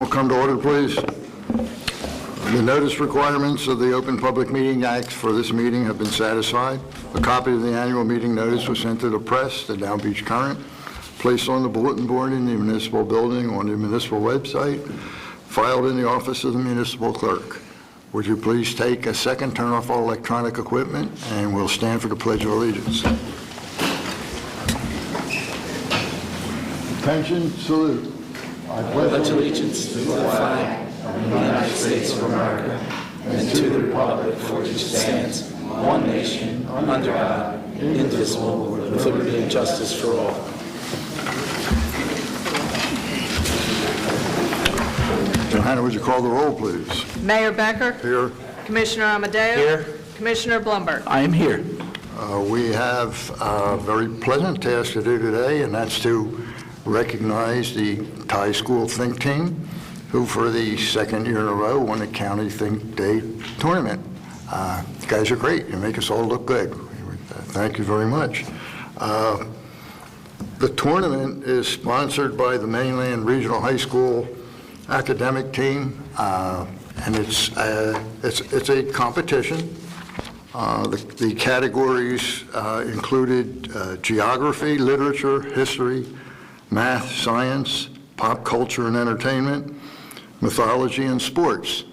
Will come to order, please. The notice requirements of the Open Public Meeting Act for this meeting have been satisfied. A copy of the annual meeting notice was sent to the press, the Down Beach Current, placed on the bulletin board in the municipal building on the municipal website, filed in the office of the municipal clerk. Would you please take a second, turn off all electronic equipment, and we'll stand for the Pledge of Allegiance. Attention, salute. I pledge allegiance to the flag of the United States of America and to the republic for which it stands, one nation, under God, indivisible, with liberty and justice for all. Johanna, would you call the roll, please? Mayor Becker. Here. Commissioner Amadeo. Here. Commissioner Blumberg. I am here. We have a very pleasant task to do today, and that's to recognize the Thai School Think Team, who for the second year in a row won the County Think Day tournament. You guys are great. You make us all look good. Thank you very much. The tournament is sponsored by the Mainland Regional High School academic team, and it's a competition. The categories included geography, literature, history, math, science, pop culture and entertainment, mythology, and sports.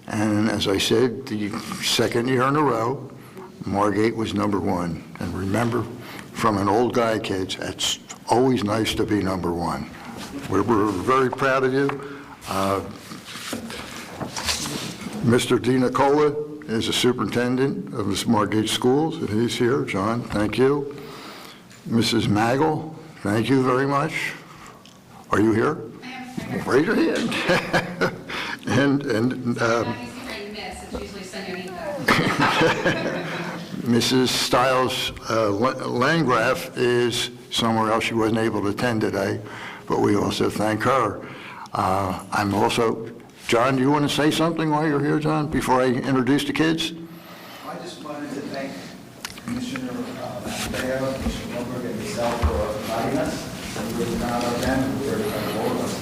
And as I said, the second year in a row, Margate was number one. And remember, from an old guy, kids, it's always nice to be number one. We're very proud of you. Mr. DiNicola is the superintendent of the Margate schools, and he's here. John, thank you. Mrs. Maggle, thank you very much. Are you here? Raise your hand. Mrs. Stiles Landgraf is somewhere else. She wasn't able to attend today, but we also thank her. I'm also, John, do you want to say something while you're here, John, before I introduce the kids? I just wanted to thank Commissioner Amadeo, Commissioner Blumberg, and yourself for inviting us. I'm really proud of them, and we're very proud of all of us.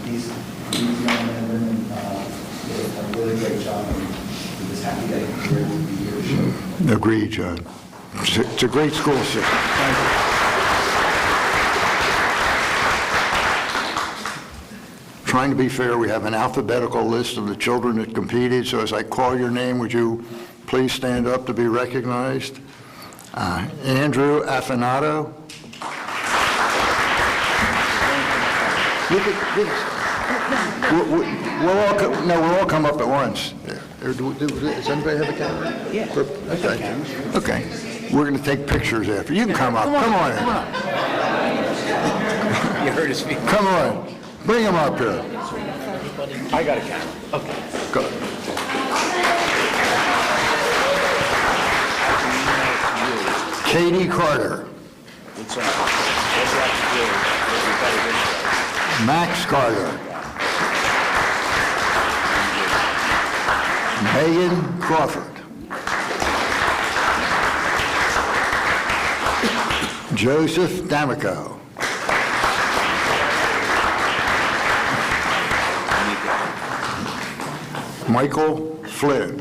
These young men and women did a really great job, and we're just happy that we're able to be here to show. Agreed, John. It's a great school system. Thank you. Trying to be fair, we have an alphabetical list of the children that competed, so as I call your name, would you please stand up to be recognized? Andrew Afinato. We'll all come up at once. Does anybody have a camera? Yeah. Okay. We're going to take pictures after. You can come up. Come on in. You heard his feet. Come on. Bring him up here. I got a camera. Okay. Go. Katie Carter. Max Carter. Megan Crawford. Joseph D'Amico. Michael Flynn.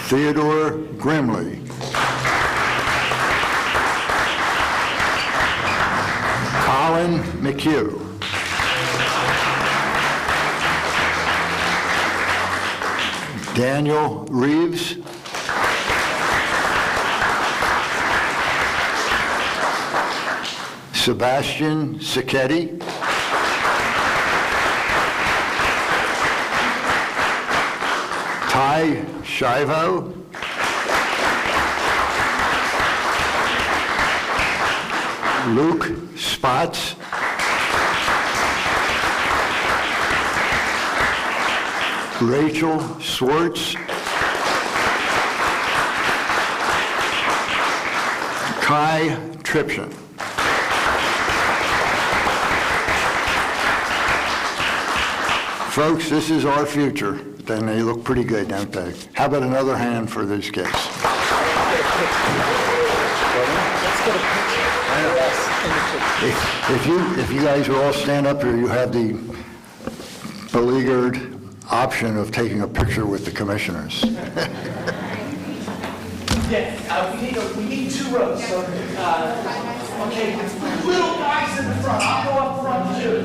Theodore Grimley. Colin McHugh. Daniel Reeves. Sebastian Sacchetti. Ty Shivo. Luke Spots. Rachel Swartz. Kai Tripshin. Folks, this is our future. Then they look pretty good, don't they? How about another hand for these kids? Let's get a picture. If you guys will all stand up here, you have the beleaguered option of taking a picture with the commissioners. Yeah, we need 2 rows, so, okay, little guys in the front, I'll go up front too.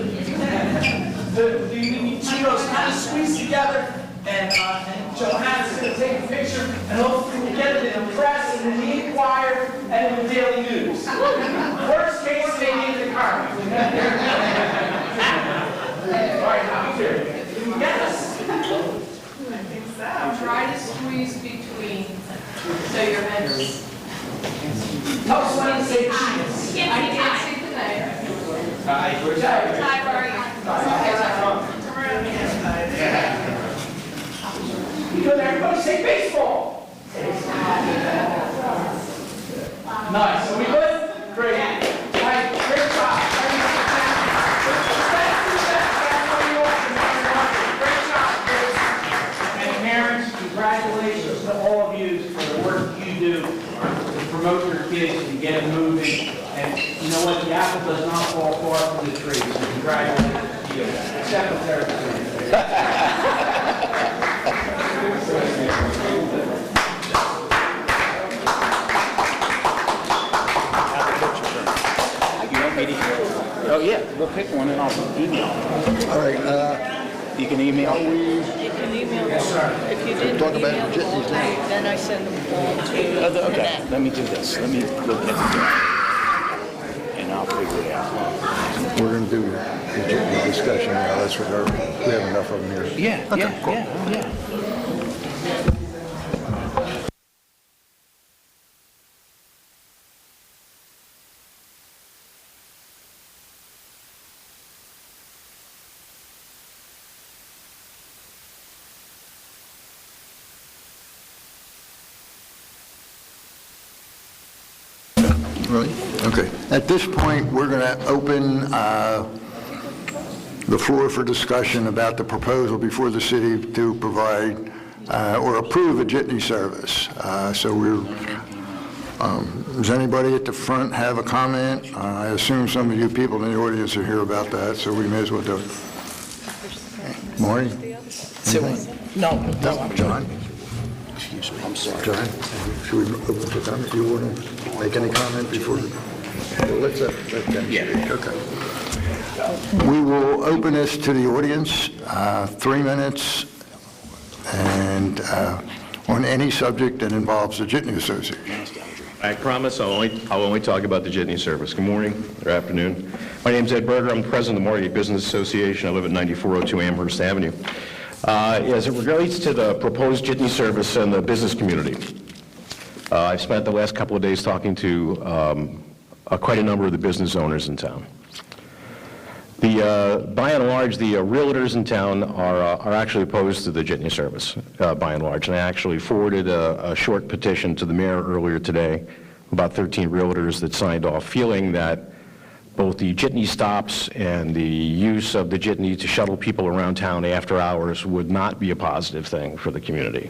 We need 2 rows, kind of squeeze together, and Johanna's gonna take a picture, and hopefully we'll get it in the press, and in the Inquirer, and in the Daily News. Worst case, maybe in the car. All right, now, here, yes. Try to squeeze between, so your head is... Tell us when to say cheese. I can't see the name. Hi, where's Hi, how are you? Good, everybody say baseball. Nice, are we good? Great. All right, great job. Great job, kids. And parents, congratulations to all of you for the work you do to promote your kids and get them moving. And you know what? The apple does not fall far from the tree, so congratulations to you. Except for Thursday. Oh, yeah, we'll pick one and I'll email. All right, You can email. You can email them. If you didn't Talk about email them all Jitney's day, then I send them all to Okay, Annette. let me do this. Let me look at it. And I'll figure it out. we're going to do the discussion now. That's what we have enough of them here. Yeah, Okay, cool. yeah. Really? Okay. At this point, we're going to open the floor for discussion about the proposal before the city to provide or approve a jitney service. Does anybody at the front have a comment? I assume some of you people in the audience are here about that, so we may as well do it. Maury? No, John? excuse me, I'm sorry. John? Should we open for comment? Do you want to make any comment before? Well, let them speak. Okay. We will open this to the audience, 3 minutes, and on any subject that involves the Jitney Association. I promise I'll only talk about the Jitney service. Good morning or afternoon. My name's Ed Berger. I'm the president of the Margate Business Association. I live at 9402 Amherst Avenue. As it relates to the proposed Jitney service in the business community, I've spent the last couple of days talking to quite a number of the business owners in town. By and large, the realtors in town are actually opposed to the Jitney service, by and large. And I actually forwarded a short petition to the mayor earlier today, about 13 realtors that signed off, feeling that both the Jitney stops and the use of the Jitney to shuttle people around town after hours would not be a positive thing for the community.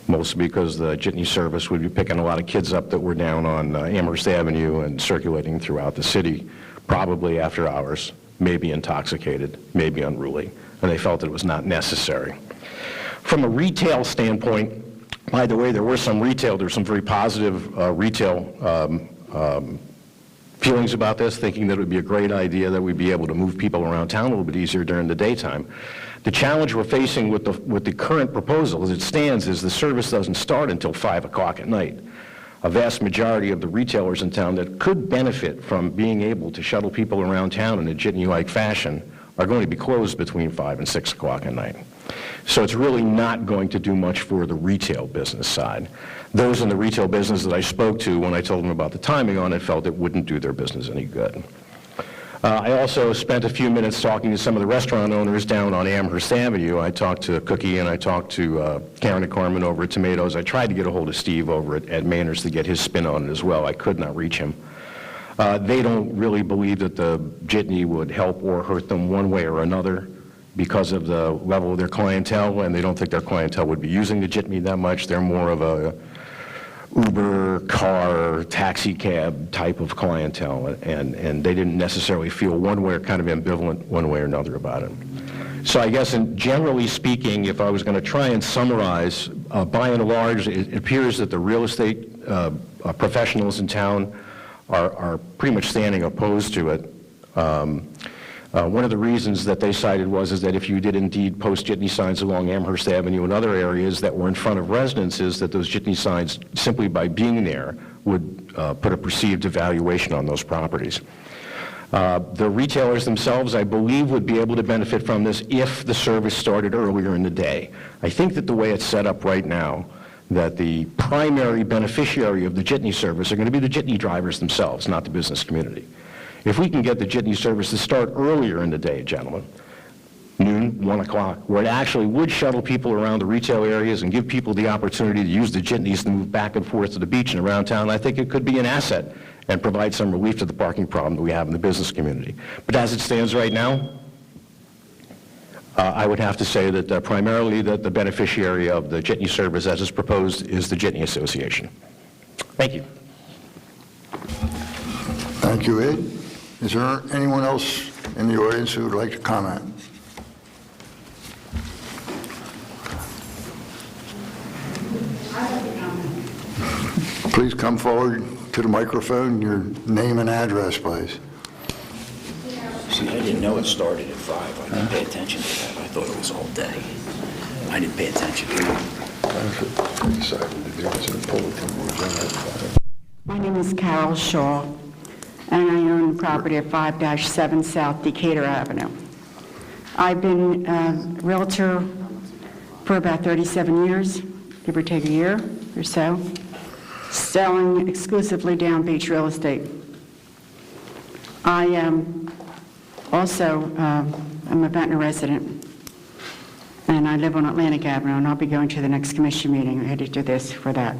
Mostly because the Jitney service would be picking a lot of kids up that were down on Amherst Avenue and circulating throughout the city, probably after hours, maybe intoxicated, maybe unruly, and they felt that it was not necessary. From a retail standpoint, by the way, there's some very positive retail feelings about this, thinking that it would be a great idea that we'd be able to move people around town a little bit easier during the daytime. The challenge we're facing with the current proposal as it stands is the service doesn't start until 5 o'clock at night. A vast majority of the retailers in town that could benefit from being able to shuttle people around town in a Jitney-like fashion are going to be closed between 5 and 6 o'clock at night. So it's really not going to do much for the retail business side. Those in the retail business that I spoke to when I told them about the timing on it felt it wouldn't do their business any good. I also spent a few minutes talking to some of the restaurant owners down on Amherst Avenue. I talked to Cookie and I talked to Karen and Carmen over at Tomatoes. I tried to get a hold of Steve over at Maynard's to get his spin on it as well. I could not reach him. They don't really believe that the Jitney would help or hurt them one way or another because of the level of their clientele, and they don't think their clientele would be using the Jitney that much. They're more of a Uber, car, taxi cab type of clientele, and they didn't necessarily feel one way, kind of ambivalent one way or another about it. So I guess, generally speaking, if I was going to try and summarize, by and large, it appears that the real estate professionals in town are pretty much standing opposed to it. One of the reasons that they cited is that if you did indeed post jitney signs along Amherst Avenue and other areas that were in front of residences, that those jitney signs, simply by being there, would put a perceived evaluation on those properties. The retailers themselves, I believe, would be able to benefit from this if the service started earlier in the day. I think that the way it's set up right now, that the primary beneficiary of the jitney service are going to be the jitney drivers themselves, not the business community. If we can get the jitney service to start earlier in the day, gentlemen, noon, 1 o'clock, where it actually would shuttle people around the retail areas and give people the opportunity to use the jitneys to move back and forth to the beach and around town, I think it could be an asset and provide some relief to the parking problem that we have in the business community. But as it stands right now, I would have to say that primarily that the beneficiary of the jitney service as is proposed is the Jitney Association. Thank you. Thank you, Ed. Is there anyone else in the audience who would like to comment? Please come forward to the microphone, your name and address, please. See, I didn't know it started at 5. I didn't pay attention to that. I thought it was all day. I didn't pay attention to it. My name is Carol Shaw, and I own the property at 5-7 South Decatur Avenue. I've been a realtor for about 37 years, give or take a year or so, selling exclusively down beach real estate. I also I'm a Ventnor resident, and I live on Atlantic Avenue, and I'll be going to the next commission meeting. I had to do this for that.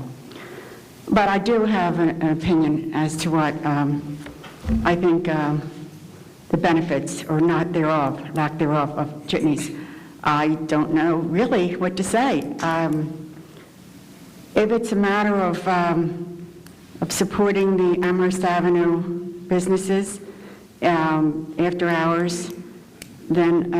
But I do have an opinion as to what I think the benefits, or not thereof, lack thereof, of jitneys. I don't know really what to say. If it's a matter of supporting the Amherst Avenue businesses after hours, then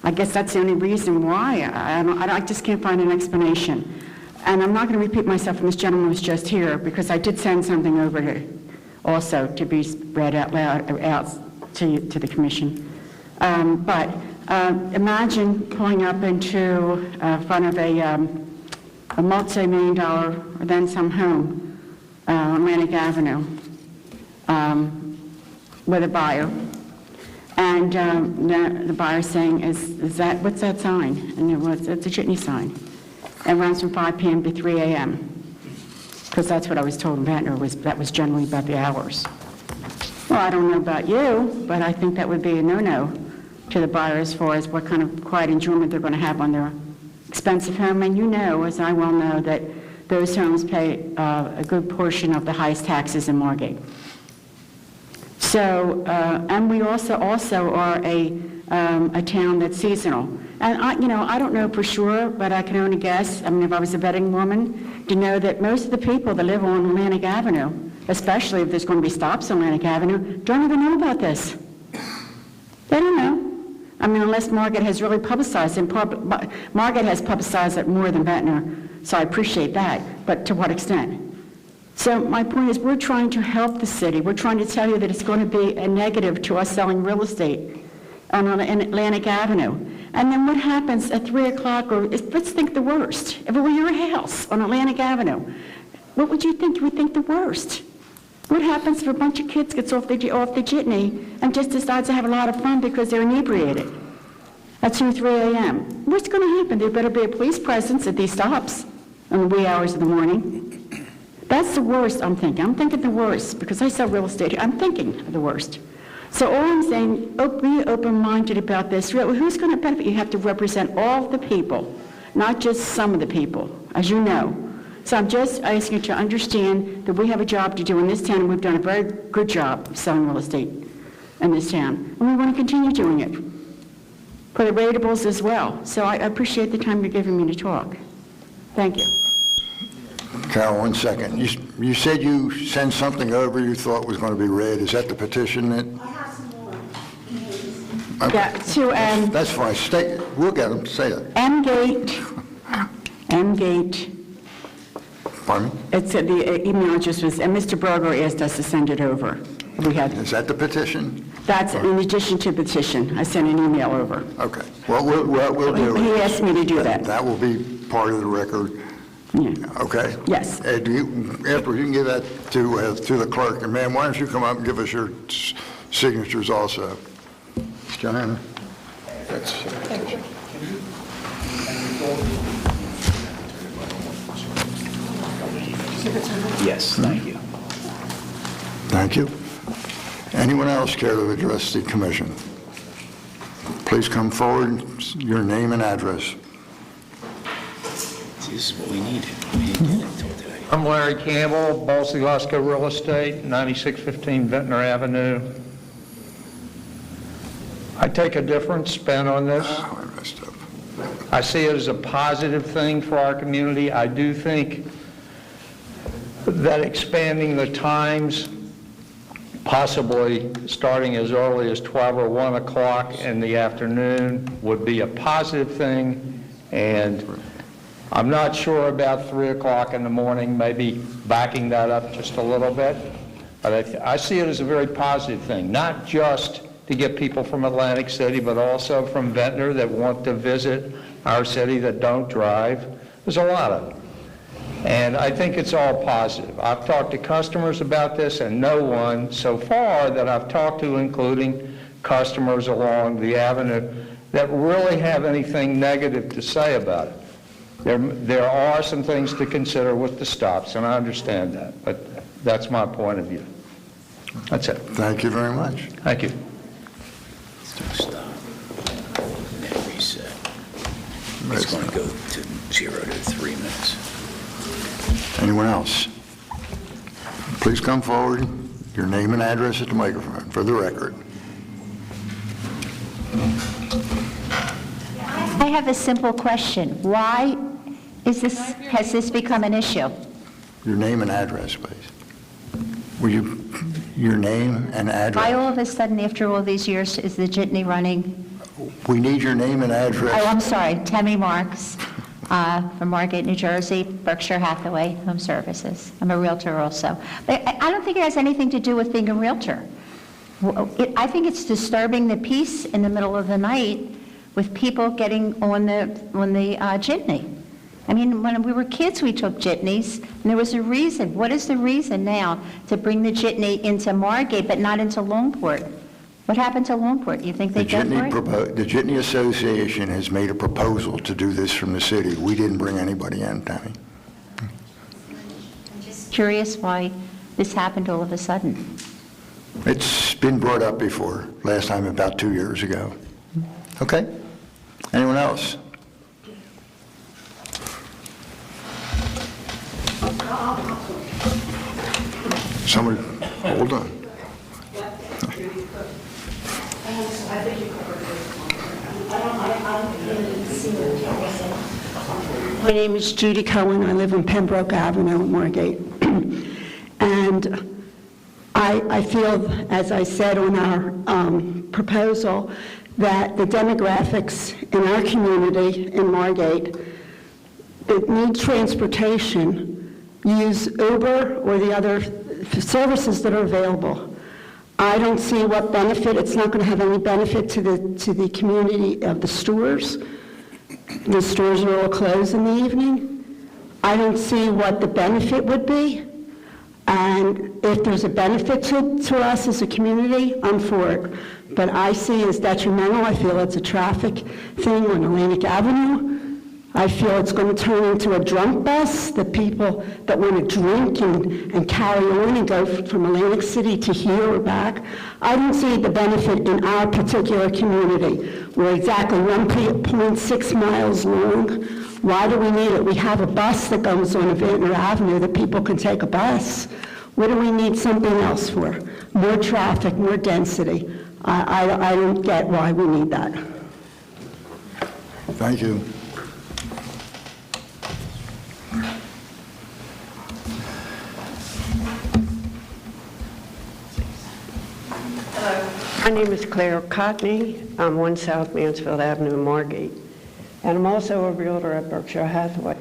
I guess that's the only reason why. I just can't find an explanation. And I'm not going to repeat myself, and this gentleman was just here, because I did send something over to be read out loud out to the commission. But imagine pulling up into front of a multi-million-dollar or then some home on Atlantic Avenue with a buyer, and the buyer saying, "Is that what's that sign?" And it's a jitney sign. It runs from 5 p.m. to 3 a.m. because that's what I was told in Ventnor, that was generally about the hours. Well, I don't know about you, but I think that would be a no-no to the buyer as far as what kind of quiet enjoyment they're going to have on their expensive home. And you know, as I well know, that those homes pay a good portion of the highest taxes in Margate. So, and we also are a town that's seasonal. And I don't know for sure, but I can only guess. I mean, if I was a betting woman, to know that most of the people that live on Atlantic Avenue, especially if there's going to be stops on Atlantic Avenue, don't even know about this. They don't know. I mean, unless Margate has really publicized it. Margate has publicized it more than Ventnor, so I appreciate that. But to what extent? So my point is, we're trying to help the city. We're trying to tell you that it's going to be a negative to us selling real estate in Atlantic Avenue. And then what happens at 3 o'clock, or let's think the worst. If it were your house on Atlantic Avenue, what would you think? You would think the worst. What happens if a bunch of kids gets off the jitney and just decides to have a lot of fun because they're inebriated at 2, 3 a.m.? What's going to happen? There better be a police presence at these stops in the wee hours of the morning. That's the worst, I'm thinking. I'm thinking the worst because I sell real estate. I'm thinking of the worst. So all I'm saying, be open-minded about this. Who's going to benefit? You have to represent all the people, not just some of the people, as you know. So I'm just asking you to understand that we have a job to do in this town, and we've done a very good job of selling real estate in this town. And we want to continue doing it for the ratables as well. So I appreciate the time you're giving me to talk. Thank you. Carol, 1 second. You said you sent something over you thought was going to be read. Is that the petition that? I have some more. Yeah, to, That's fine. We'll get them. Say that. M-Gate, Pardon me? it's, the email address was, and Mr. Berger asked us to send it over. We had, Is that the petition? that's in addition to the petition. I sent an email over. Okay. Well, we'll do it. He asked me to do that. That will be part of the record. Yeah. Okay? Yes. Ed, after you can give that to the clerk, and ma'am, why don't you come up and give us your signatures also? Joanna? That's Yes, thank you. Thank you. Anyone else care to address the commission? Please come forward, your name and address. This is what we needed. We didn't get it until today. I'm Larry Campbell, Bossy Lasco Real Estate, 9615 Ventnor Avenue. I take a different spin on this. Oh, I messed up. I see it as a positive thing for our community. I do think that expanding the times, possibly starting as early as 12 or 1 o'clock in the afternoon, would be a positive thing. And I'm not sure about 3 o'clock in the morning, maybe backing that up just a little bit. But I see it as a very positive thing, not just to get people from Atlantic City, but also from Ventnor that want to visit our city that don't drive. There's a lot of them. And I think it's all positive. I've talked to customers about this, and no one so far that I've talked to, including customers along the avenue, that really have anything negative to say about it. There are some things to consider with the stops, and I understand that, but that's my point of view. That's it. Thank you very much. Thank you. Stop. And reset. It's going to go to 0 to 3 minutes. Anyone else? Please come forward, your name and address at the microphone for the record. I have a simple question. Why has this become an issue? Your name and address, please. Will you, your name and address? Why all of a sudden, after all these years, is the jitney running? We need your name and address. Oh, I'm sorry, Tammy Marks, from Margate, New Jersey, Berkshire Hathaway Home Services. I'm a realtor also. But I don't think it has anything to do with being a realtor. I think it's disturbing the peace in the middle of the night with people getting on the jitney. I mean, when we were kids, we took jitneys, and there was a reason. What is the reason now to bring the jitney into Margate but not into Longport? What happened to Longport? You think they go for it? The Jitney Association has made a proposal to do this from the city. We didn't bring anybody in, Tammy. I'm just curious why this happened all of a sudden. It's been brought up before, last time about 2 years ago. Okay? Anyone else? Somebody, hold on. My name is Judy Cohen. I live on Pembroke Avenue, Margate. And I feel, as I said on our proposal, that the demographics in our community in Margate that need transportation use Uber or the other services that are available. I don't see what benefit. It's not going to have any benefit to the community of the stores. The stores are all closed in the evening. I don't see what the benefit would be. And if there's a benefit to us as a community, I'm for it. But I see it as detrimental. I feel it's a traffic thing on Atlantic Avenue. I feel it's going to turn into a drunk bus, the people that want to drink and carry on and go from Atlantic City to here or back. I don't see the benefit in our particular community. We're exactly 1.6 miles long. Why do we need it? We have a bus that goes on Ventnor Avenue that people can take a bus. What do we need something else for? More traffic, more density. I don't get why we need that. Thank you. My name is Claire Cotney. I'm 1 South Mansfield Avenue in Margate, and I'm also a realtor at Berkshire Hathaway.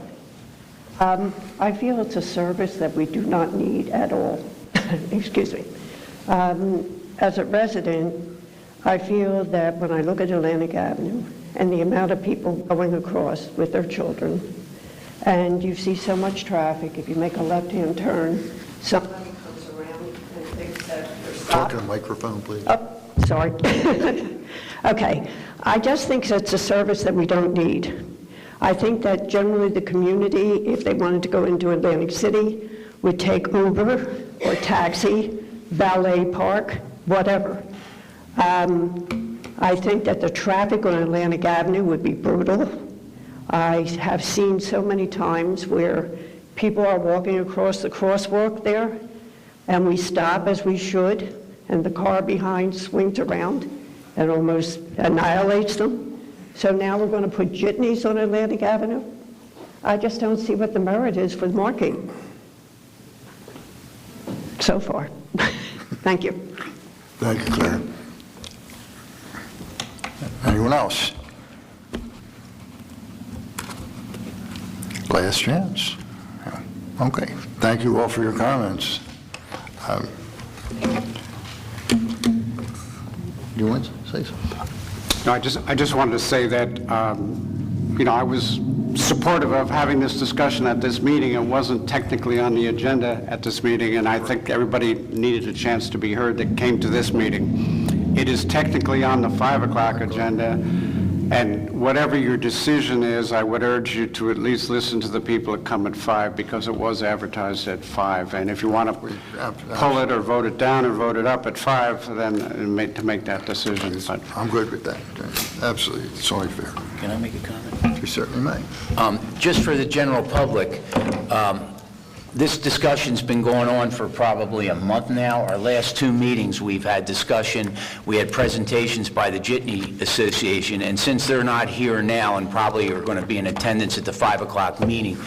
I feel it's a service that we do not need at all. Excuse me. As a resident, I feel that when I look at Atlantic Avenue and the amount of people going across with their children, and you see so much traffic, if you make a left-hand turn, somebody comes around and thinks that you're stopped. Talk to the microphone, please. Oh, sorry. Okay. I just think it's a service that we don't need. I think that generally the community, if they wanted to go into Atlantic City, would take Uber or taxi, valet park, whatever. I think that the traffic on Atlantic Avenue would be brutal. I have seen so many times where people are walking across the crosswalk there, and we stop as we should, and the car behind swings around and almost annihilates them. So now we're going to put jitneys on Atlantic Avenue? I just don't see what the merit is for Margate so far. Thank you. Thank you, Claire. Anyone else? Last chance. Okay. Thank you all for your comments. You want to say something? No, I just wanted to say that, I was supportive of having this discussion at this meeting. It wasn't technically on the agenda at this meeting, and I think everybody needed a chance to be heard that came to this meeting. It is technically on the 5 o'clock agenda, and whatever your decision is, I would urge you to at least listen to the people that come at 5, because it was advertised at 5. And if you want to pull it or vote it down or vote it up at 5, then to make that decision. But I'm good with that. Absolutely. It's only fair. Can I make a comment? You certainly may. Just for the general public, this discussion's been going on for probably a month now. Our last 2 meetings, we've had discussion. We had presentations by the Jitney Association, and since they're not here now and probably are going to be in attendance at the 5 o'clock meeting,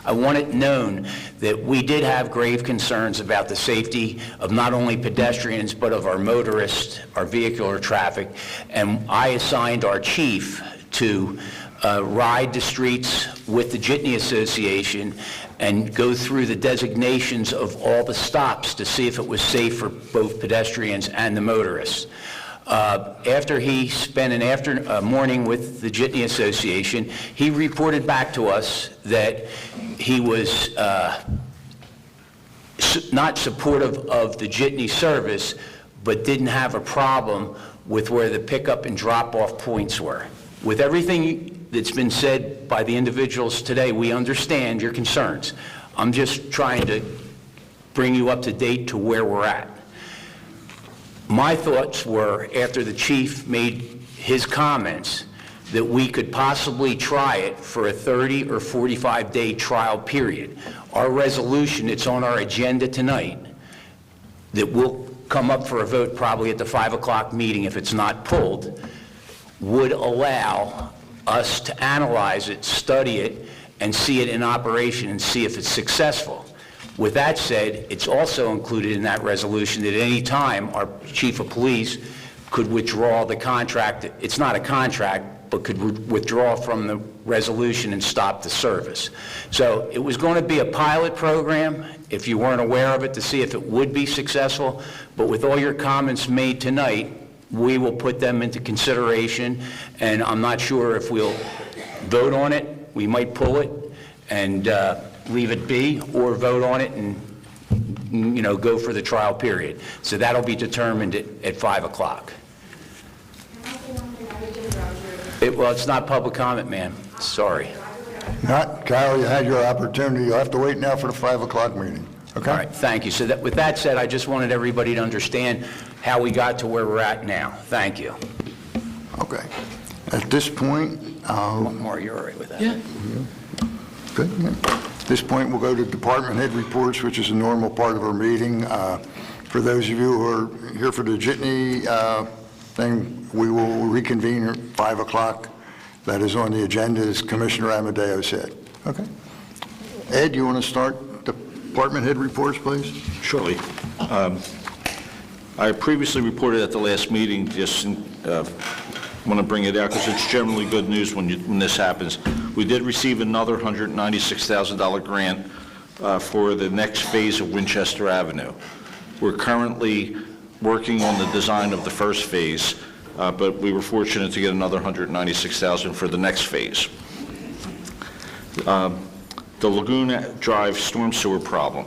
I want it known that we did have grave concerns about the safety of not only pedestrians, but of our motorists, our vehicular traffic, and I assigned our chief to ride the streets with the Jitney Association and go through the designations of all the stops to see if it was safe for both pedestrians and the motorists. After he spent an morning with the Jitney Association, he reported back to us that he was not supportive of the Jitney service, but didn't have a problem with where the pickup and drop-off points were. With everything that's been said by the individuals today, we understand your concerns. I'm just trying to bring you up to date to where we're at. My thoughts were, after the chief made his comments, that we could possibly try it for a 30 or 45-day trial period. Our resolution, it's on our agenda tonight, that will come up for a vote probably at the 5 o'clock meeting if it's not pulled, would allow us to analyze it, study it, and see it in operation and see if it's successful. With that said, it's also included in that resolution that at any time our chief of police could withdraw the contract. It's not a contract, but could withdraw from the resolution and stop the service. So it was going to be a pilot program, if you weren't aware of it, to see if it would be successful. But with all your comments made tonight, we will put them into consideration, and I'm not sure if we'll vote on it. We might pull it and leave it be, or vote on it and go for the trial period. So that'll be determined at 5 o'clock. Well, it's not public comment, ma'am. Sorry. Kyle, you had your opportunity. You'll have to wait now for the 5 o'clock meeting. Okay? All right, thank you. So with that said, I just wanted everybody to understand how we got to where we're at now. Thank you. Okay. At this point... One more, you're all right with that? Yeah. Good. Yeah. At this point, we'll go to department head reports, which is a normal part of our meeting. For those of you who are here for the Jitney thing, we will reconvene at 5 o'clock. That is on the agenda, as Commissioner Amadeo said. Okay. Ed, you want to start department head reports, please? Surely. I previously reported at the last meeting, just want to bring it out because it's generally good news when this happens. We did receive another $196,000 grant for the next phase of Winchester Avenue. We're currently working on the design of the first phase, but we were fortunate to get another $196,000 for the next phase. The Laguna Drive storm sewer problem.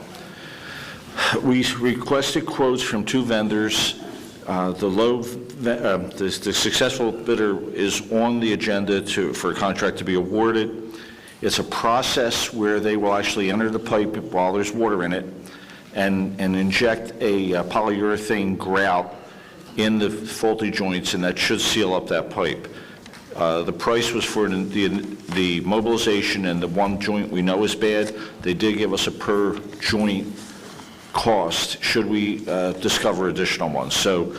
We requested quotes from 2 vendors. The successful bidder is on the agenda for a contract to be awarded. It's a process where they will actually enter the pipe while there's water in it and inject a polyurethane grout in the faulty joints, and that should seal up that pipe. The price was for the mobilization and the one joint we know is bad. They did give us a per joint cost should we discover additional ones. So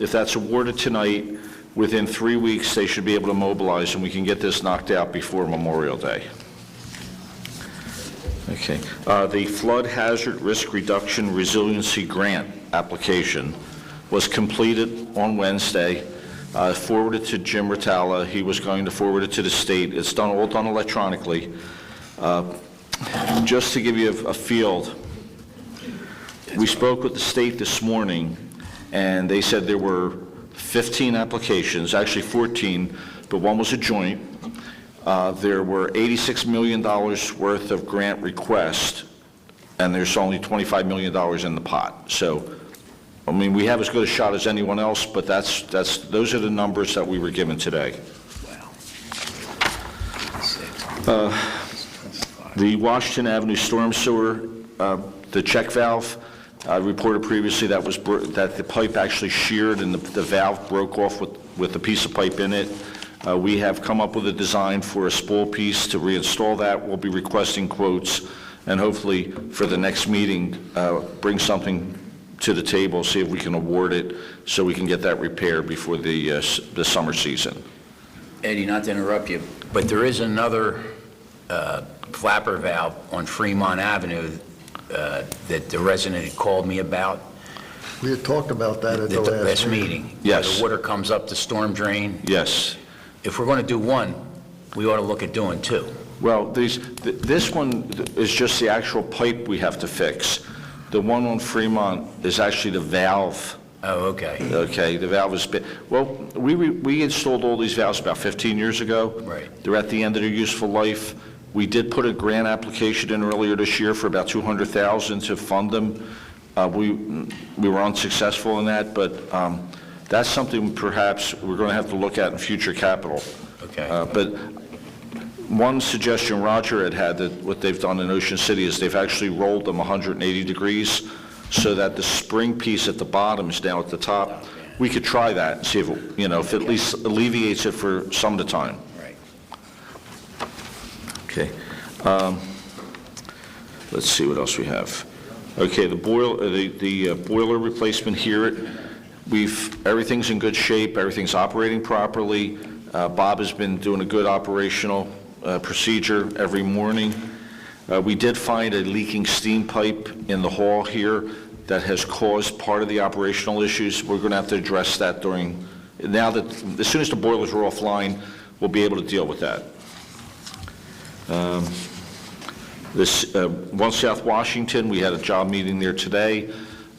if that's awarded tonight, within 3 weeks they should be able to mobilize and we can get this knocked out before Memorial Day. Okay. The Flood Hazard Risk Reduction Resiliency Grant application was completed on Wednesday. Forwarded to Jim Ritala. He was going to forward it to the state. It's all done electronically. Just to give you a feel, we spoke with the state this morning, and they said there were 15 applications, actually 14, but one was a joint. There were $86 million worth of grant requests, and there's only $25 million in the pot. So, I mean, we have as good a shot as anyone else, but those are the numbers that we were given today. The Washington Avenue storm sewer, the check valve, I reported previously that the pipe actually sheared and the valve broke off with a piece of pipe in it. We have come up with a design for a spool piece to reinstall that. We'll be requesting quotes, and hopefully for the next meeting, bring something to the table, see if we can award it so we can get that repaired before the summer season. Eddie, not to interrupt you, but there is another flapper valve on Fremont Avenue that the resident had called me about. We had talked about that at the last meeting. Yes. The water comes up the storm drain. Yes. If we're going to do one, we ought to look at doing 2. Well, this one is just the actual pipe we have to fix. The one on Fremont is actually the valve. Oh, okay. Okay, the valve is well, we installed all these valves about 15 years ago. Right. They're at the end of their useful life. We did put a grant application in earlier this year for about $200,000 to fund them. We were unsuccessful in that, but that's something perhaps we're going to have to look at in future capital. Okay. But one suggestion Roger had that what they've done in Ocean City is they've actually rolled them 180 degrees so that the spring piece at the bottom is now at the top. We could try that and see if it, if it at least alleviates it for some of the time. Right. Okay. Let's see what else we have. Okay, the boiler replacement here, everything's in good shape, everything's operating properly. Bob has been doing a good operational procedure every morning. We did find a leaking steam pipe in the hall here that has caused part of the operational issues. We're going to have to address that as soon as the boilers are offline, we'll be able to deal with that. This 1 South Washington, we had a job meeting there today.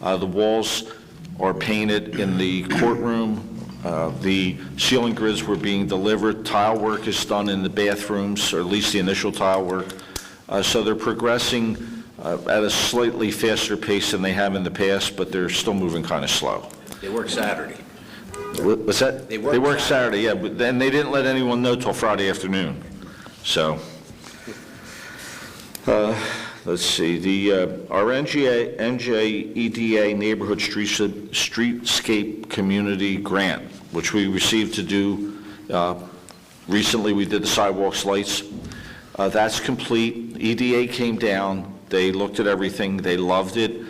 The walls are painted in the courtroom. The ceiling grids were being delivered. Tile work is done in the bathrooms, or at least the initial tile work. So they're progressing at a slightly faster pace than they have in the past, but they're still moving kind of slow. They work Saturday. What's that? They work Saturday, yeah, but then they didn't let anyone know till Friday afternoon. So, let's see, our NJEDA Neighborhood Streetscape Community Grant, which we received to do, recently we did the sidewalks, lights. That's complete. EDA came down, they looked at everything, they loved it.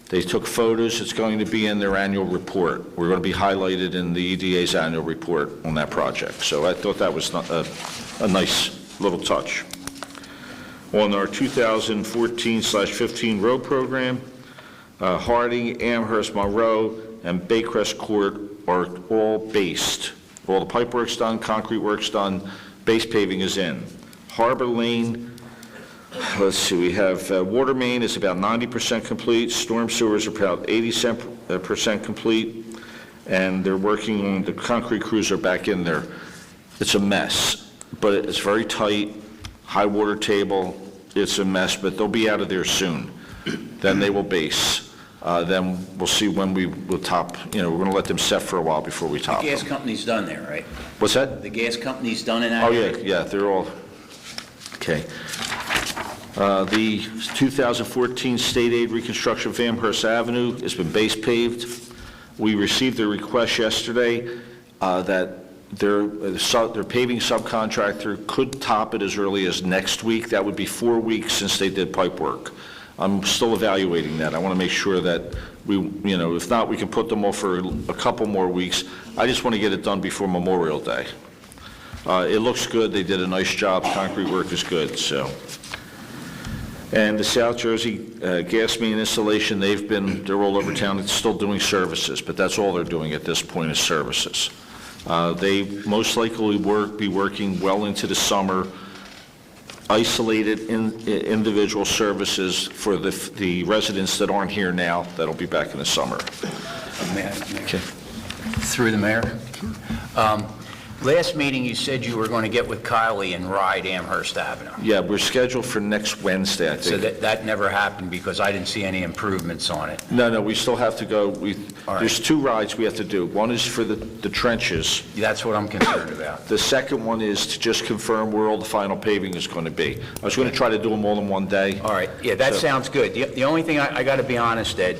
They took photos. It's going to be in their annual report. We're going to be highlighted in the EDA's annual report on that project. So I thought that was a nice little touch. On our 2014/15 road program, Harding, Amherst, Monroe, and Baycrest Court are all based. All the pipe work's done, concrete work's done, base paving is in. Harbor Lane, let's see, we have water main is about 90% complete, storm sewers are about 80% complete, and they're working on, the concrete crews are back in there. It's a mess, but it's very tight, high water table, it's a mess, but they'll be out of there soon. Then they will base. Then we'll see when we will top, we're going to let them set for a while before we top The gas them. company's done there, right? What's that? The gas company's done in that Oh, area? yeah, they're all, okay. The 2014 state aid reconstruction of Amherst Avenue has been base paved. We received a request yesterday that their paving subcontractor could top it as early as next week. That would be 4 weeks since they did pipe work. I'm still evaluating that. I want to make sure that we, if not, we can put them off for a couple more weeks. I just want to get it done before Memorial Day. It looks good. They did a nice job. Concrete work is good, so. And the South Jersey gas main installation, they're all over town. It's still doing services, but that's all they're doing at this point is services. They most likely be working well into the summer, isolated individual services for the residents that aren't here now, that'll be back in the summer. Mayor. Okay. Through the mayor. Last meeting, you said you were going to get with Kylie and ride Amherst Avenue. Yeah, we're scheduled for next Wednesday, I think. So that never happened because I didn't see any improvements on it. No, we still have to go. There's 2 rides we have to do. One is for the trenches. That's what I'm concerned about. The second one is to just confirm where all the final paving is going to be. I was going to try to do them all in one day. All right, yeah, that sounds good. The only thing I got to be honest, Ed,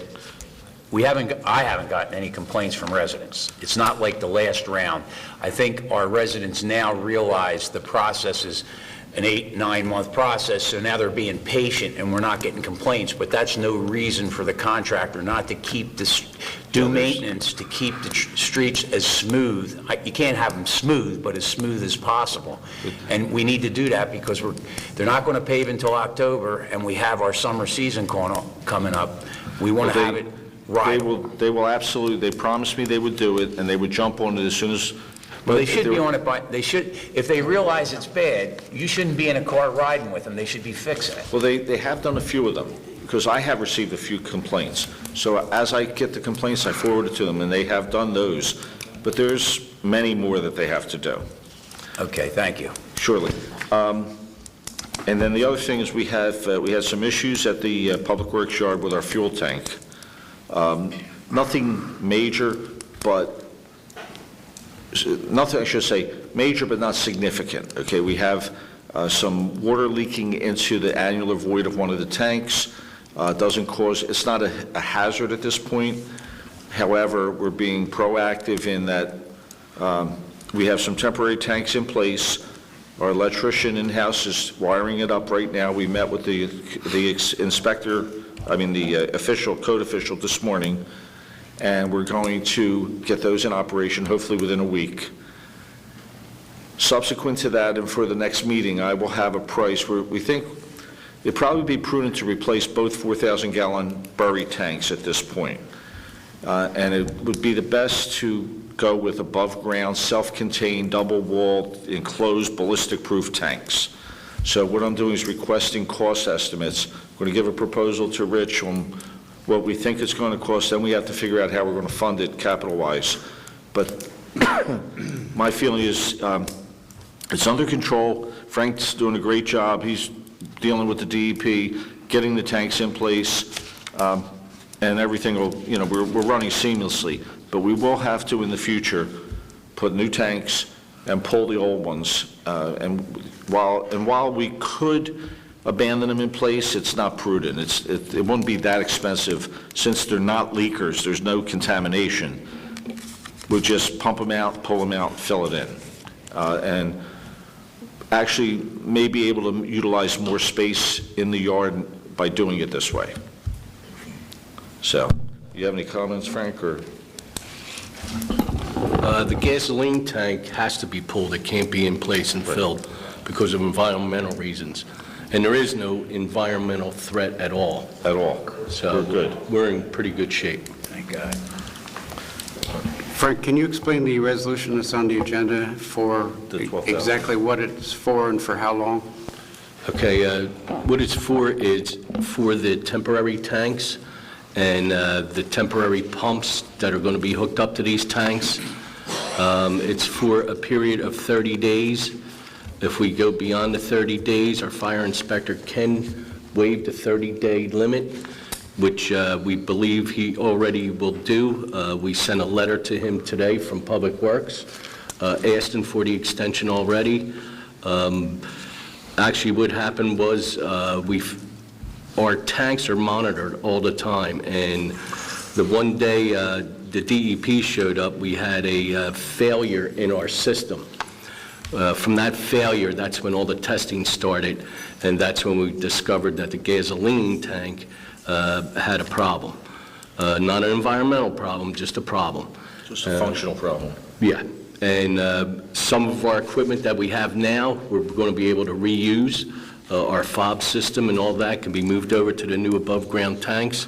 I haven't gotten any complaints from residents. It's not like the last round. I think our residents now realize the process is an 8-9 month process, so now they're being patient and we're not getting complaints, but that's no reason for the contractor not to do maintenance to keep the streets as smooth. You can't have them smooth, but as smooth as possible. And we need to do that because they're not going to pave until October and we have our summer season coming up. We want to have it right. They will absolutely, they promised me they would do it, and they would jump on it as soon as... Well, they should be on it if they realize it's bad, you shouldn't be in a car riding with them, they should be fixing it. Well, they have done a few of them, because I have received a few complaints. So as I get the complaints, I forward it to them, and they have done those. But there's many more that they have to do. Okay, thank you. Surely. And then the other thing is we had some issues at the Public Works yard with our fuel tank. Nothing major, but nothing, I should say, major but not significant. Okay, we have some water leaking into the annular void of one of the tanks. It's not a hazard at this point. However, we're being proactive in that we have some temporary tanks in place. Our electrician in-house is wiring it up right now. We met with the code official this morning, and we're going to get those in operation hopefully within a week. Subsequent to that, and for the next meeting, I will have a price where we think it'd probably be prudent to replace both 4,000-gallon Bury tanks at this point. And it would be the best to go with above-ground, self-contained, double-walled, enclosed, ballistic-proof tanks. So what I'm doing is requesting cost estimates. I'm going to give a proposal to Rich on what we think it's going to cost, then we have to figure out how we're going to fund it capital-wise. But my feeling is it's under control. Frank's doing a great job. He's dealing with the DEP, getting the tanks in place, and everything will, we're running seamlessly. But we will have to, in the future, put new tanks and pull the old ones. And while we could abandon them in place, it's not prudent. It wouldn't be that expensive since they're not leakers. There's no contamination. We'll just pump them out, pull them out, fill it in, and actually may be able to utilize more space in the yard by doing it this way. So, you have any comments, Frank, or? The gasoline tank has to be pulled. It can't be in place and filled because of environmental reasons. And there is no environmental threat at all. At all. So we're good. We're in pretty good shape. Thank God. Frank, can you explain the resolution that's on the agenda for The 12,000. exactly what it's for and for how long? Okay, what it's for is for the temporary tanks and the temporary pumps that are going to be hooked up to these tanks. It's for a period of 30 days. If we go beyond the 30 days, our fire inspector can waive the 30-day limit, which we believe he already will do. We sent a letter to him today from Public Works, asking for the extension already. Actually, what happened was our tanks are monitored all the time, and the one day the DEP showed up, we had a failure in our system. From that failure, that's when all the testing started, and that's when we discovered that the gasoline tank had a problem. Not an environmental problem, just a problem. Just a functional problem. Yeah, and some of our equipment that we have now, we're going to be able to reuse. Our fob system and all that can be moved over to the new above-ground tanks.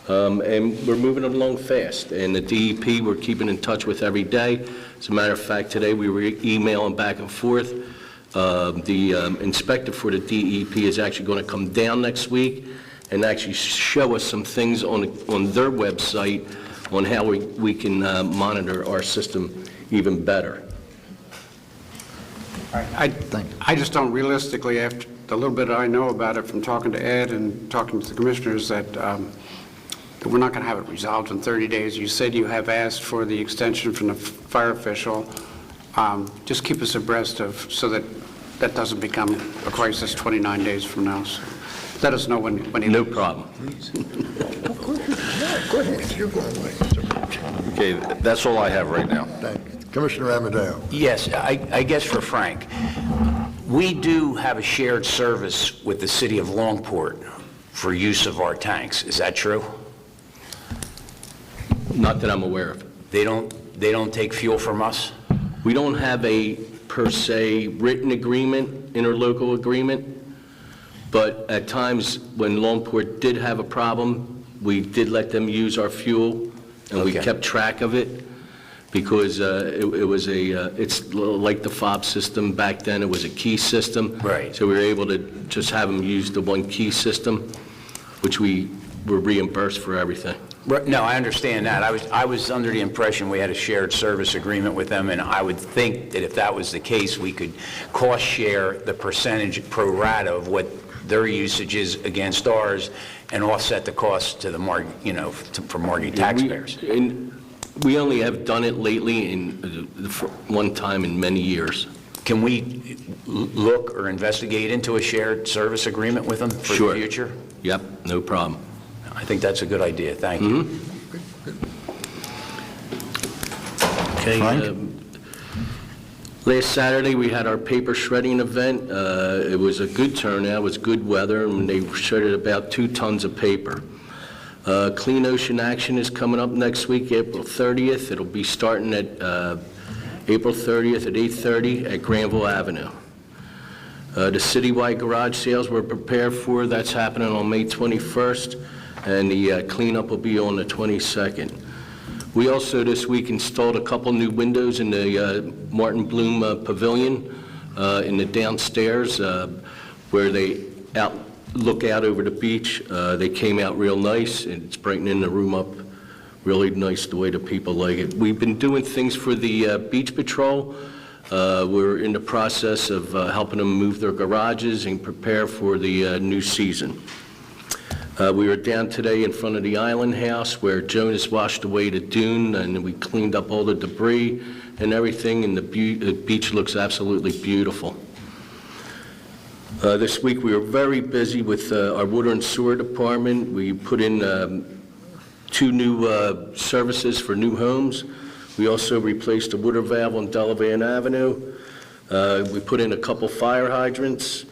And we're moving along fast. And the DEP, we're keeping in touch with every day. As a matter of fact, today we were emailing back and forth. The inspector for the DEP is actually going to come down next week and actually show us some things on their website on how we can monitor our system even better. I just don't realistically, after the little bit I know about it from talking to Ed and talking to the commissioners, that we're not going to have it resolved in 30 days. You said you have asked for the extension from the fire official. Just keep us abreast of, so that that doesn't become a crisis 29 days from now. So let us know when you... No problem. Go ahead, you're going away. Okay, that's all I have right now. Thank you. Commissioner Amadeo. Yes, I guess for Frank, we do have a shared service with the city of Longport for use of our tanks. Is that true? Not that I'm aware of. They don't take fuel from us? We don't have a, per se, written agreement, interlocal agreement, but at times when Longport did have a problem, we did let them use our fuel, and we kept track of it, because it's like the fob system back then. It was a key system. Right. So we were able to just have them use the one key system, which we were reimbursed for everything. No, I understand that. I was under the impression we had a shared service agreement with them, and I would think that if that was the case, we could cost share the percentage pro rata of what their usage is against ours and offset the cost to the for Margate taxpayers. We only have done it lately one time in many years. Can we look or investigate into a shared service agreement with them for the future? Yep, no problem. I think that's a good idea. Thank you. Okay. Last Saturday, we had our paper shredding event. It was a good turnout. It was good weather, and they shredded about 2 tons of paper. Clean Ocean Action is coming up next week, April 30th. It'll be starting at April 30th at 8:30 at Granville Avenue. The citywide garage sales we're prepared for. That's happening on May 21st, and the cleanup will be on the 22nd. We also this week installed a couple new windows in the Martin Bloom Pavilion in the downstairs where they look out over the beach. They came out real nice, and it's brightening the room up really nice the way the people like it. We've been doing things for the beach patrol. We're in the process of helping them move their garages and prepare for the new season. We were down today in front of the Island House where Jonas washed away the dune, and we cleaned up all the debris and everything, and the beach looks absolutely beautiful. This week we were very busy with our water and sewer department. We put in 2 new services for new homes. We also replaced the water valve on Delavan Avenue. We put in a couple fire hydrants.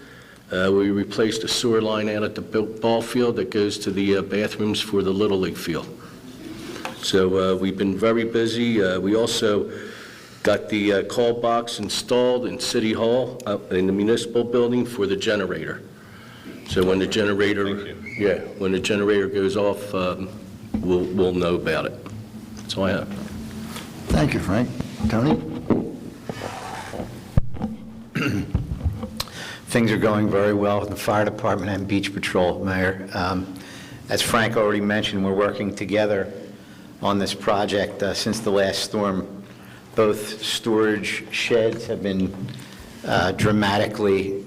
We replaced a sewer line out at the ball field that goes to the bathrooms for the Little League field. So we've been very busy. We also got the call box installed in City Hall, in the municipal building for the generator. So when the generator, when the generator goes off, we'll know about it. That's all I have. Thank you, Frank. Tony? Things are going very well with the fire department and beach patrol, Mayor. As Frank already mentioned, we're working together on this project since the last storm. Both storage sheds have been dramatically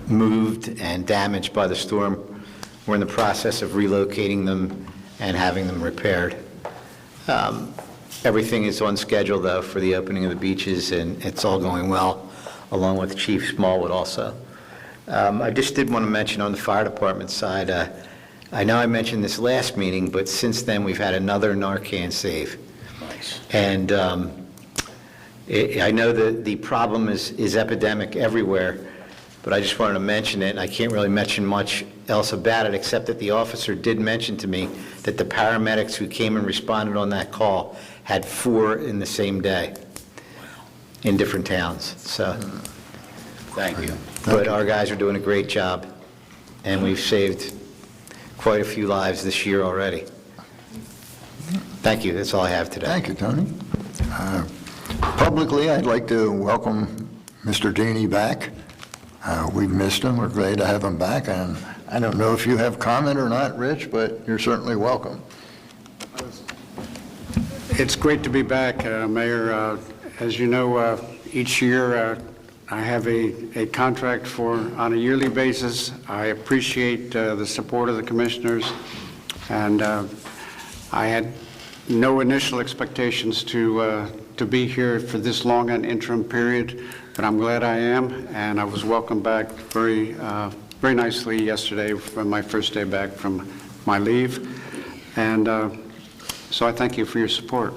moved and damaged by the storm. We're in the process of relocating them and having them repaired. Everything is on schedule, though, for the opening of the beaches, and it's all going well, along with Chief Smallwood also. I just did want to mention on the fire department side, I know I mentioned this last meeting, but since then we've had another Narcan save. Nice. And I know that the problem is epidemic everywhere, but I just wanted to mention it. I can't really mention much else about it, except that the officer did mention to me that the paramedics who came and responded on that call had 4 in the same day in different towns. So, Thank you. but our guys are doing a great job, and we've saved quite a few lives this year already. Thank you. That's all I have today. Thank you, Tony. Publicly, I'd like to welcome Mr. Deeney back. We've missed him. We're glad to have him back. And I don't know if you have comment or not, Rich, but you're certainly welcome. It's great to be back, Mayor. As you know, each year I have a contract on a yearly basis. I appreciate the support of the commissioners, and I had no initial expectations to be here for this long an interim period, but I'm glad I am, and I was welcomed back very nicely yesterday for my first day back from my leave, and so I thank you for your support.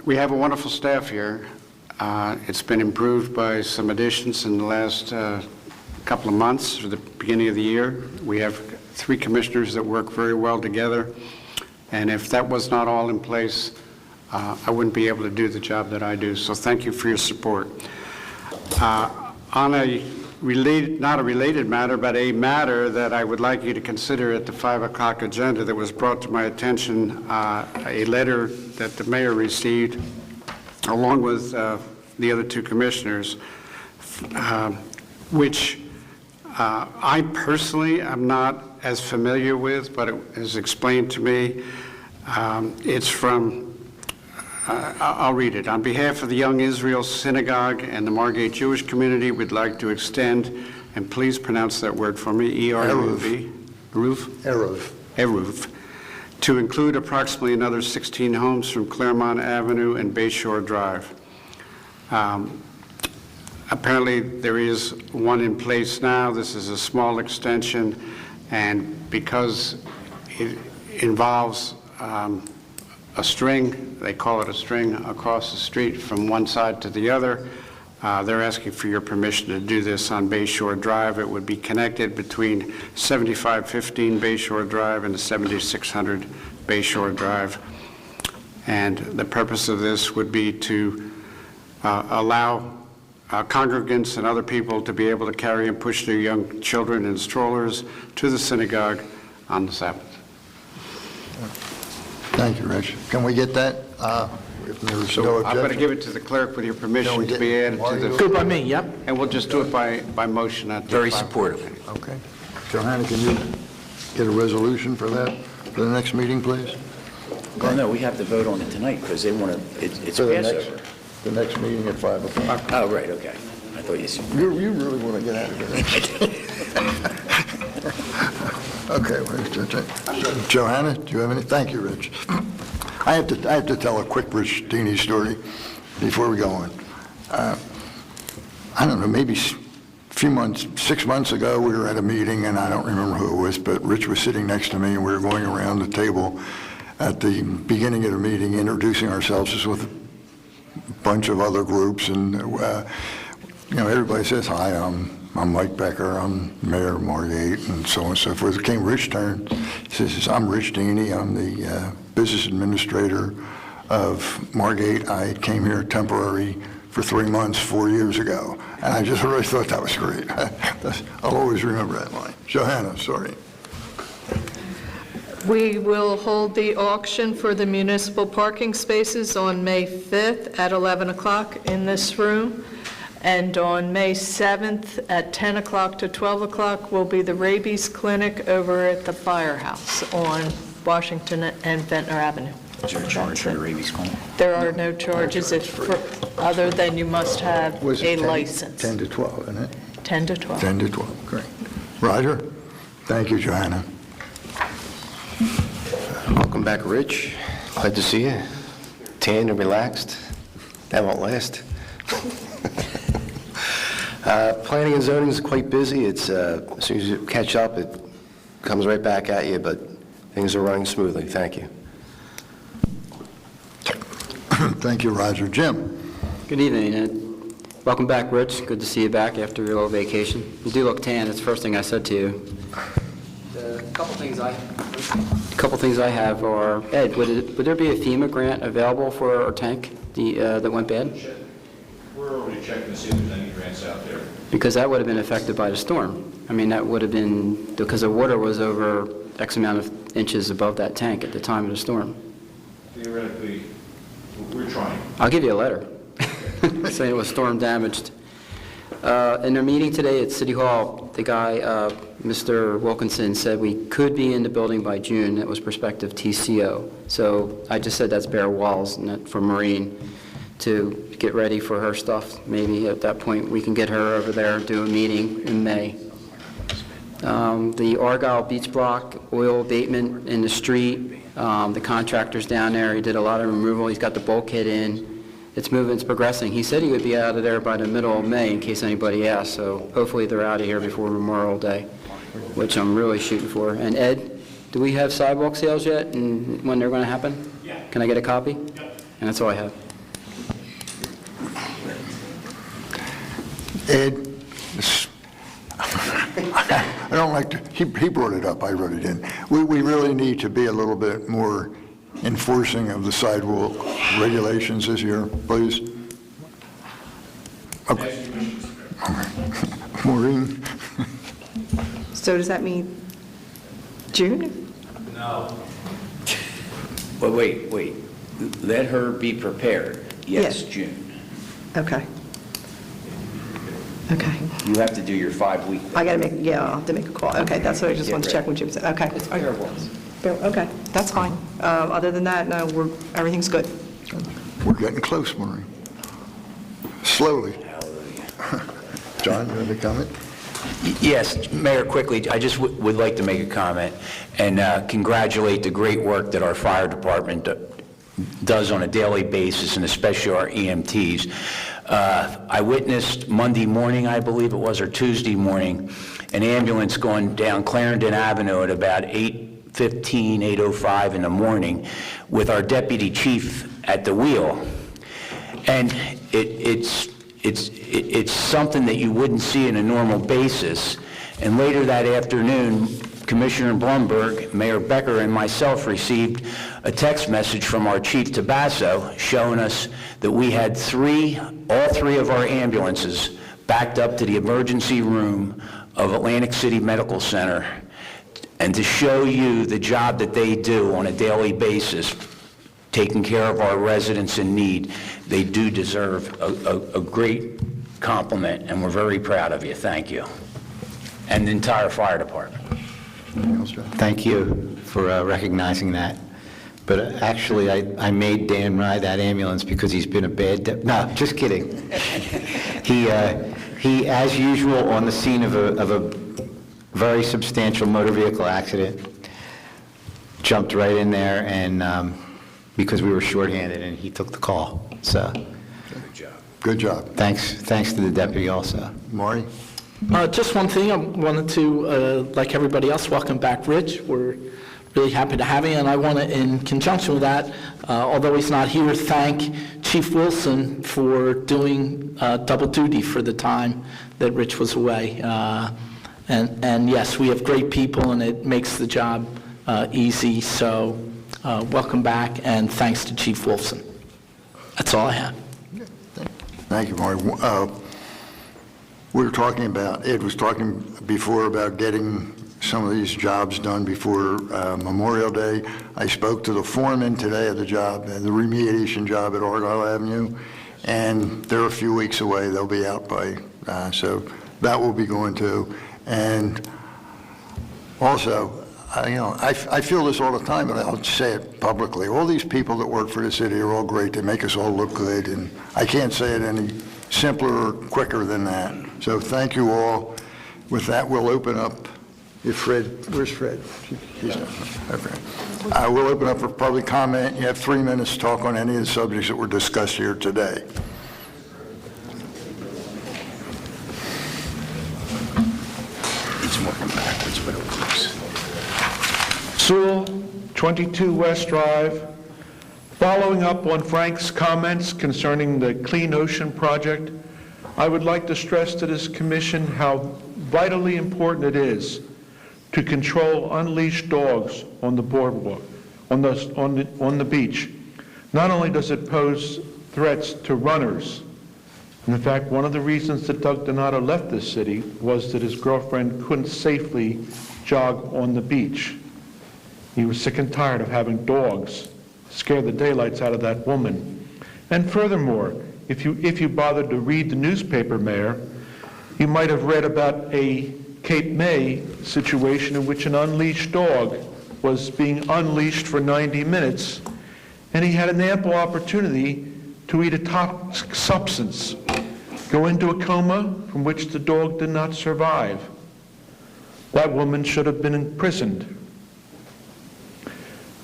We have a wonderful staff here. It's been improved by some additions in the last couple of months, or the beginning of the year. We have 3 commissioners that work very well together, and if that was not all in place, I wouldn't be able to do the job that I do. So thank you for your support. On a not a related matter, but a matter that I would like you to consider at the 5 o'clock agenda that was brought to my attention, a letter that the mayor received along with the other 2 commissioners, which I personally am not as familiar with, but it was explained to me. It's from, I'll read it. On behalf of the Young Israel Synagogue and the Margate Jewish community, we'd like to extend, and please pronounce that word for me, E-R-U-V, Eruv, to include approximately another 16 homes from Claremont Avenue and Bayshore Drive. Apparently, there is one in place now. This is a small extension, and because it involves a string, they call it a string, across the street from one side to the other, they're asking for your permission to do this on Bayshore Drive. It would be connected between 7515 Bayshore Drive and 7600 Bayshore Drive. And the purpose of this would be to allow congregants and other people to be able to carry and push their young children in strollers to the synagogue on the Sabbath. Thank you, Rich. Can we get that? If there's no I'm going to objection. give it to the clerk with your permission to be added to the... Good by me, yep. And we'll just do it by motion. At the Very 5 supportive. Okay. Johanna, can you get a resolution for that, for the next meeting, please? Oh, no, we have to vote on it tonight because they want to, it's For the Passover. the next meeting at 5 o'clock. Oh, right, okay. I thought you said. You really want to get out of here. Okay, Johanna, do you have any? Thank you, Rich. I have to tell a quick Rich Deeney story before we go on. I don't know, maybe a few months, 6 months ago, we were at a meeting, and I don't remember who it was, but Rich was sitting next to me, and we were going around the table at the beginning of the meeting, introducing ourselves just with a bunch of other groups, and everybody says, hi, I'm Mike Becker, I'm Mayor of Margate, and so on and so forth. It came Rich's turn. He says, I'm Rich Deeney, I'm the business administrator of Margate. I came here temporary for 3 months 4 years ago. And I just really thought that was great. I'll always remember that line. Johanna, sorry. We will hold the auction for the municipal parking spaces on May 5th at 11 o'clock in this room, and on May 7th at 10 o'clock to 12 o'clock will be the rabies clinic over at the firehouse on Washington and Ventnor Avenue. Is there a charge for the rabies clinic? There are no charges other than you must have Was a it 10 license. 10 to 12, isn't it? 10 to 12. 10 to 12, great. Roger? Thank you, Johanna. Welcome back, Rich. Glad to see you. Tan and relaxed. That won't last. Planning and zoning is quite busy. It's as soon as you catch up, it comes right back at you, but things are running smoothly. Thank you. Thank you, Roger. Jim? Good evening, Ed. Welcome back, Rich. Good to see you back after your little vacation. You do look tan. That's the first thing I said to you. A couple things I have are, Ed, would there be a FEMA grant available for our tank that went bad? We're already checking to see if there's any grants out there. Because that would have been affected by the storm. I mean, that would have been, because the water was over X amount of inches above that tank at the time of the storm. Theoretically, we're trying. I'll give you a letter saying it was storm damaged. In their meeting today at City Hall, the guy, Mr. Wilkinson, said we could be in the building by June. That was prospective TCO. So I just said that's bare walls for Maureen to get ready for her stuff. Maybe at that point we can get her over there and do a meeting in May. The Argyle Beach Block oil abatement in the street, the contractor's down there. He did a lot of removal. He's got the bulkhead in. It's moving, it's progressing. He said he would be out of there by the middle of May in case anybody asked, so hopefully they're out of here before Memorial Day, which I'm really shooting for. And Ed, do we have sidewalk sales yet and when they're going to happen? Yeah. Can I get a copy? Yep. And that's all I have. Ed, I don't like to, he brought it up, I wrote it in. We really need to be a little bit more enforcing of the sidewalk regulations this year, please. Okay. Maureen? So does that mean June? No. Well, wait. Let her be prepared. Yes, June. Okay. Okay. You have to do your 5-week. I got to I'll have to make a call. Okay, that's what I just wanted to check when Jim said. Okay. It's bare walls. Okay, that's fine. Other than that, no, everything's good. We're getting close, Maureen. Slowly. John, you have a comment? Yes, Mayor, quickly, I just would like to make a comment and congratulate the great work that our fire department does on a daily basis, and especially our EMTs. I witnessed Monday morning, I believe it was, or Tuesday morning, an ambulance going down Clarendon Avenue at about 8:15, 8:05 in the morning with our deputy chief at the wheel. And it's something that you wouldn't see on a normal basis. And later that afternoon, Commissioner Blumberg, Mayor Becker, and myself received a text message from our Chief Tabasso showing us that we had all three of our ambulances backed up to the emergency room of Atlantic City Medical Center. And to show you the job that they do on a daily basis, taking care of our residents in need, they do deserve a great compliment, and we're very proud of you. Thank you. And the entire fire department. Thank you for recognizing that. But actually, I made Dan ride that ambulance because he's been a bad... No, just kidding. He, as usual, on the scene of a very substantial motor vehicle accident, jumped right in there, and because we were shorthanded, and he took the call. So, good job. Good job. Thanks to the deputy also. Maury? Just one thing, I wanted to, like everybody else, welcome back Rich. We're really happy to have you, and I want to, in conjunction with that, although he's not here, thank Chief Wilson for doing double duty for the time that Rich was away. And yes, we have great people, and it makes the job easy, so welcome back, and thanks to Chief Wilson. That's all I have. Thank you, Maury. We were talking about, Ed was talking before about getting some of these jobs done before Memorial Day. I spoke to the foreman today of the job, the remediation job at Argyle Avenue, and they're a few weeks away. They'll be out by, so that will be going too. And also, I feel this all the time, but I'll say it publicly. All these people that work for the city are all great. They make us all look good, and I can't say it any simpler or quicker than that. So thank you all. With that, we'll open up. If Fred, where's Fred? He's not. Okay. We'll open up for public comment. You have 3 minutes to talk on any of the subjects that were discussed here today. It's working backwards, but it works. Sewell, 22 West Drive. Following up on Frank's comments concerning the Clean Ocean project, I would like to stress to this commission how vitally important it is to control unleashed dogs on the boardwalk, on the beach. Not only does it pose threats to runners, and in fact, one of the reasons that Doug Donato left this city was that his girlfriend couldn't safely jog on the beach. He was sick and tired of having dogs scare the daylights out of that woman. And furthermore, if you bothered to read the newspaper, Mayor, you might have read about a Cape May situation in which an unleashed dog was being unleashed for 90 minutes, and he had an ample opportunity to eat a toxic substance, go into a coma from which the dog did not survive. That woman should have been imprisoned.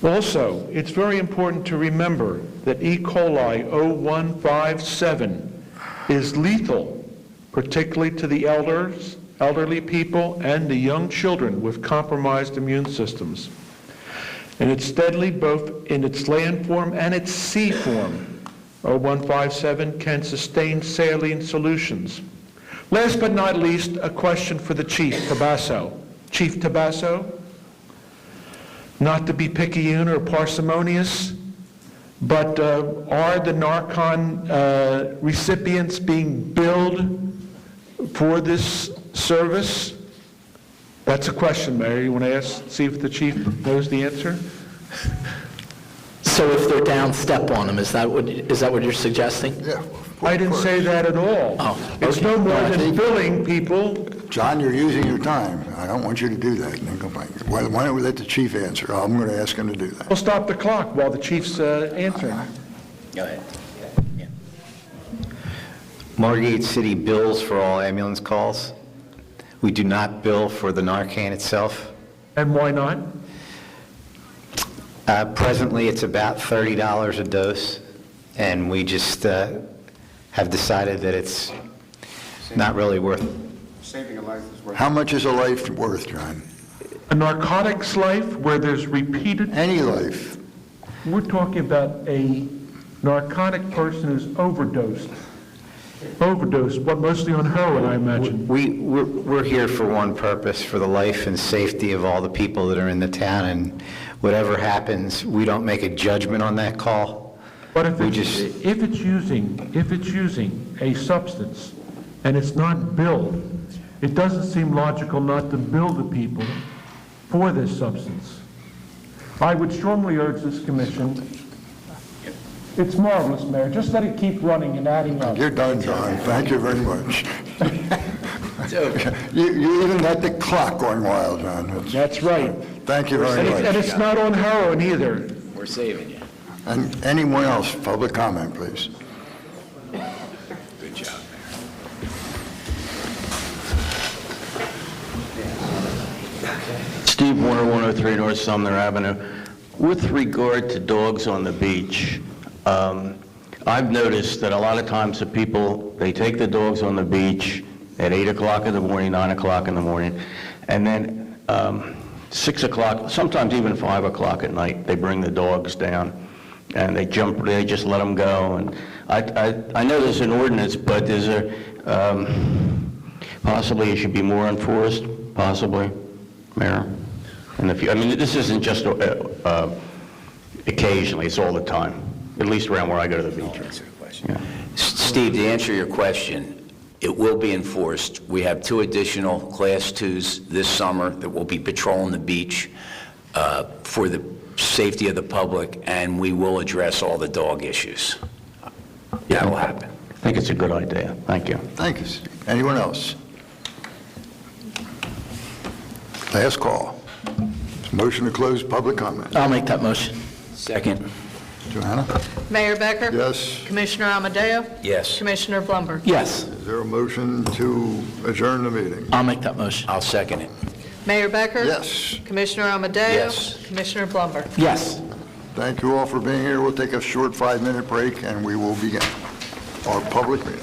Also, it's very important to remember that E. coli 0157 is lethal, particularly to the elderly people and the young children with compromised immune systems. And it's deadly both in its land form and its sea form. 0157 can sustain saline solutions. Last but not least, a question for the Chief Tabasso. Chief Tabasso, not to be picayune or parsimonious, but are the Narcan recipients being billed for this service? That's a question, Mayor. You want to see if the chief knows the answer? So if they're down, step on them. Is that what you're suggesting? Yeah. I didn't say that at all. Oh, It's no more than billing people. John, you're using your time. I don't want you to do that. And then go back. Why don't we let the chief answer? I'm going to ask him to do that. We'll stop the clock while the chief's answering. Go ahead. Margate City bills for all ambulance calls. We do not bill for the Narcan itself. And why not? Presently, it's about $30 a dose, and we just have decided that it's not really worth it. Saving a life is worth it. How much is a life worth, John? A narcotics life where there's repeated... Any life. We're talking about a narcotic person who's overdosed, but mostly on heroin, I imagine. We're here for one purpose, for the life and safety of all the people that are in the town, and whatever happens, we don't make a judgment on that call. But if it's using a substance and it's not billed, it doesn't seem logical not to bill the people for this substance. I would strongly urge this commission. It's marvelous, Mayor. Just let it keep running and adding up. You're done, John. Thank you very much. You even got the clock going wild, John. That's right. Thank you very much. And it's not on heroin either. We're saving you. And anyone else, public comment, please. Good job, Steve Warner, 103 North Sumner Avenue. With regard to dogs on the beach, I've noticed that a lot of times the people, they take the dogs on the beach at 8 o'clock in the morning, 9 o'clock in the morning, and then 6 o'clock, sometimes even 5 o'clock at night, they bring the dogs down, and they just let them go. And I know there's an ordinance, but is there, possibly it should be more enforced, possibly, Mayor? And I mean, this isn't just occasionally, it's all the time, at least around where I go to the beach. Yeah. Steve, to answer your question, It will be enforced. We have 2 additional Class 2s this summer that will be patrolling the beach for the safety of the public, and we will address all the dog issues. That will happen. I think it's a good idea. Thank you. Thank you, Steve. Anyone else? Last call. Motion to close public comment. I'll make that motion. Second. Johanna? Mayor Becker? Yes. Commissioner Amadeo? Yes. Commissioner Blumberg? Yes, Is there a motion to adjourn the meeting? I'll make that motion. I'll second it. Mayor Becker? Yes. Commissioner Amadeo? Yes. Commissioner Blumberg? Yes. Thank you all for being here. We'll take a short 5-minute break, and we will begin our public meeting.